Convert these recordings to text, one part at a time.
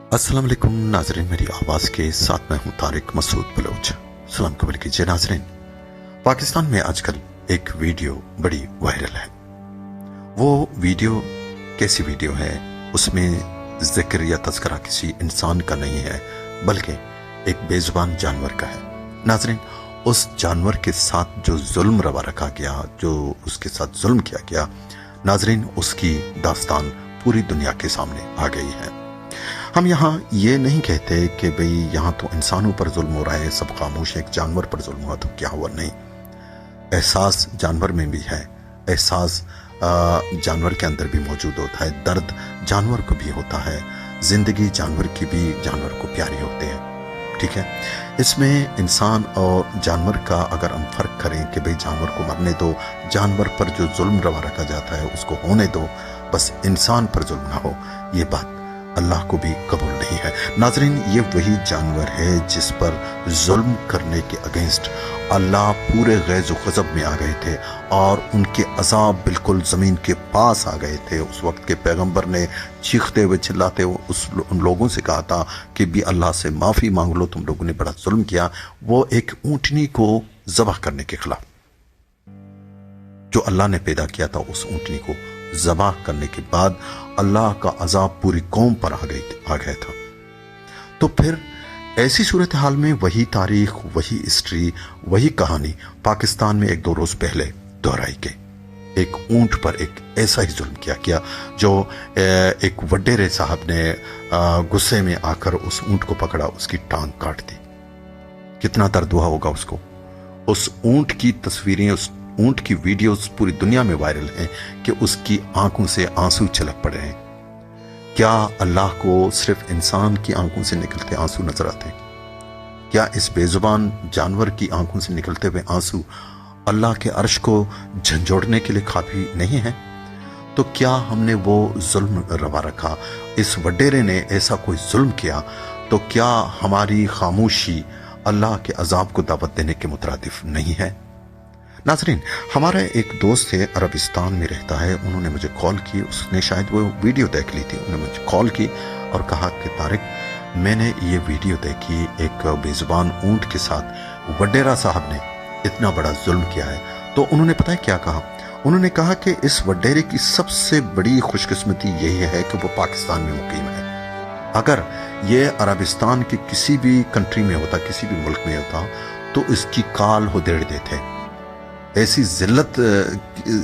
अस्सलाम वालेकुम नाजरीन, मेरी आवाज़ के साथ मैं हूं तारिक मसूद बलोच। सलाम कबूल कीजिए नाजरीन। पाकिस्तान में आजकल एक वीडियो बड़ी वायरल है। वो वीडियो कैसी वीडियो है? उसमें जिक्र या तज़किरा किसी इंसान का नहीं है, बल्कि एक बेजुबान जानवर का है। नाजरीन, उस जानवर के साथ जो जुल्म रवा रखा गया, जो उसके साथ जुल्म किया गया, नाजरीन उसकी दास्तान पूरी दुनिया के सामने आ गई है। हम यहाँ ये नहीं कहते कि भाई यहाँ तो इंसानों पर जुल्म हो रहा है, सब खामोश है, एक जानवर पर जुल्म हुआ तो क्या हुआ। नहीं, एहसास जानवर में भी है, एहसास जानवर के अंदर भी मौजूद होता है, दर्द जानवर को भी होता है, जिंदगी जानवर की भी जानवर को प्यारी होती है। ठीक है, इसमें इंसान और जानवर का अगर हम फर्क करें कि भाई जानवर को मरने दो, जानवर पर जो जुल्म रवा रखा जाता है उसको होने दो, बस इंसान पर जुल्म ना हो, ये बात अल्लाह को भी कबूल नहीं है। नाजरीन, ये वही जानवर है जिस पर जुल्म करने के अगेंस्ट अल्लाह पूरे गैज़ ग़ज़ब में आ गए थे और उनके अज़ाब बिल्कुल ज़मीन के पास आ गए थे। उस वक्त के पैगंबर ने चीखते हुए चिल्लाते हुए उन लोगों से कहा था कि भी अल्लाह से माफ़ी मांग लो, तुम लोगों ने बड़ा जुल्म किया। वो एक ऊँटनी को ज़बह करने के खिलाफ, जो अल्लाह ने पैदा किया था, उस ऊँटनी को ज़बह करने के बाद अल्लाह का अजाब पूरी कौम पर आ गया था। तो फिर ऐसी सूरत हाल में वही तारीख, वही हिस्ट्री, वही कहानी पाकिस्तान में एक दो रोज पहले दोहराई गई। एक ऊंट पर एक ऐसा ही जुल्म किया गया, जो एक वडेरे साहब ने गुस्से में आकर उस ऊंट को पकड़ा, उसकी टांग काट दी। कितना दर्द हुआ होगा उसको। उस ऊंट की तस्वीरें, उस ऊंट की वीडियोस पूरी दुनिया में वायरल हैं कि उसकी आंखों से आंसू छलक पड़े हैं। क्या अल्लाह को सिर्फ इंसान की आंखों से निकलते आंसू नजर आते? क्या इस बेजुबान जानवर की आंखों से निकलते हुए आंसू अल्लाह के अर्श को झंझोड़ने के लिए काफी नहीं है? तो क्या हमने वो जुल्म रवा रखा, इस वडेरे ने ऐसा कोई जुल्म किया, तो क्या हमारी खामोशी अल्लाह के अजाब को दावत देने के मुतरादिफ नहीं है? नाजरीन, हमारा एक दोस्त है, अरबिस्तान में रहता है, उन्होंने मुझे कॉल की, उसने शायद वो वीडियो देख ली थी, उन्होंने मुझे कॉल की और कहा कि तारिक, मैंने ये वीडियो देखी, एक बेजुबान ऊंट के साथ वडेरा साहब ने इतना बड़ा जुल्म किया है। तो उन्होंने पता है क्या कहा? उन्होंने कहा कि इस वडेरे की सबसे बड़ी खुशकिस्मती यही है कि वो पाकिस्तान में मुकीम है। अगर ये अरबिस्तान की किसी भी कंट्री में होता, किसी भी मुल्क में होता, तो इसकी काल हो देड़ देते, ऐसी जिल्लत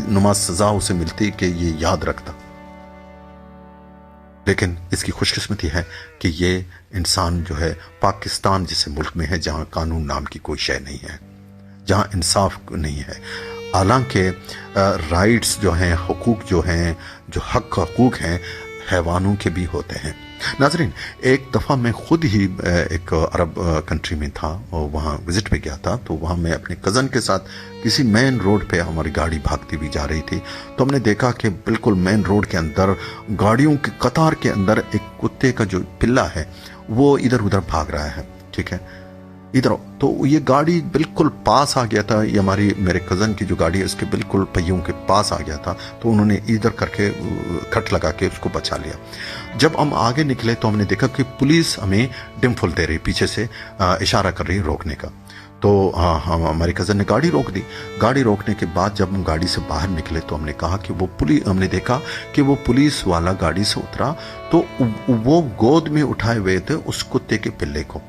नुमा सजा उसे मिलती कि ये याद रखता। लेकिन इसकी खुशकिस्मती है कि ये इंसान जो है पाकिस्तान जैसे मुल्क में है, जहां कानून नाम की कोई शय नहीं है, जहां इंसाफ नहीं है। हालांकि राइट्स जो हैं, हुकूक जो हैं, जो हकूक हैं, हैवानों के भी होते हैं। नाजरीन, एक दफ़ा मैं खुद ही एक अरब कंट्री में था और वहाँ विजिट पे गया था। तो वहाँ मैं अपने कज़न के साथ किसी मेन रोड पे हमारी गाड़ी भागती हुई जा रही थी, तो हमने देखा कि बिल्कुल मेन रोड के अंदर गाड़ियों की कतार के अंदर एक कुत्ते का जो पिल्ला है वो इधर उधर भाग रहा है। ठीक है, इधर तो ये गाड़ी बिल्कुल पास आ गया था, ये मेरे कज़न की जो गाड़ी है उसके बिल्कुल पहियों के पास आ गया था। तो उन्होंने इधर करके कट लगा के उसको बचा लिया। जब हम आगे निकले तो हमने देखा कि पुलिस हमें डिमफुल दे रही, पीछे से इशारा कर रही रोकने का। तो हमारे कज़न ने गाड़ी रोक दी। गाड़ी रोकने के बाद जब हम गाड़ी से बाहर निकले तो हमने कहा कि हमने देखा कि वो पुलिस वाला गाड़ी से उतरा, तो वो गोद में उठाए हुए थे उस कुत्ते के पिल्ले को,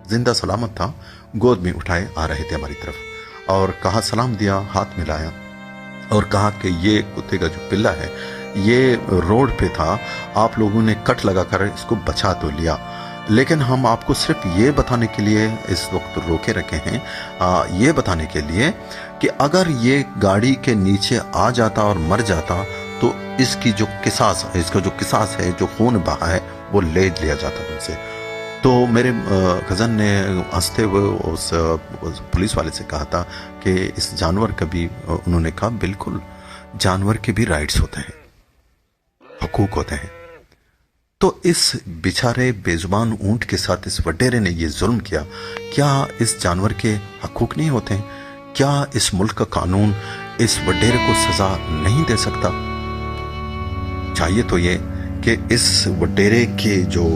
जिंदा सलामत था, गोद में उठाए आ रहे थे हमारी तरफ, और कहा, सलाम दिया, हाथ मिलाया और कहा कि ये कुत्ते का जो पिल्ला है ये रोड पे था, आप लोगों ने कट लगाकर इसको बचा तो लिया, लेकिन हम आपको सिर्फ ये बताने के लिए इस वक्त रोके रखे हैं, ये बताने के लिए कि अगर ये गाड़ी के नीचे आ जाता और मर जाता तो इसका जो किसास है, जो खून बहा है, वो ले लिया जाता तुमसे। तो मेरे कज़न ने हंसते हुए उस पुलिस वाले से कहा था कि इस जानवर का भी, उन्होंने कहा, बिल्कुल जानवर के भी राइट्स होते हैं, हकूक होते हैं। तो इस बेचारे बेजुबान ऊंट के साथ इस वडेरे ने ये जुल्म किया, क्या इस जानवर के हकूक नहीं होते हैं? क्या इस मुल्क का कानून इस वडेरे को सजा नहीं दे सकता? चाहिए तो ये کہ اس وڈیرے کے جو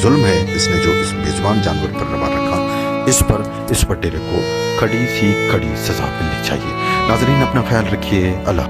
ظلم ہے اس نے جو اس بےزبان جانور پر روا رکھا، اس پر اس وڈیرے کو کڑی سی کڑی سزا ملنی چاہیے۔ ناظرین اپنا خیال رکھیے، اللہ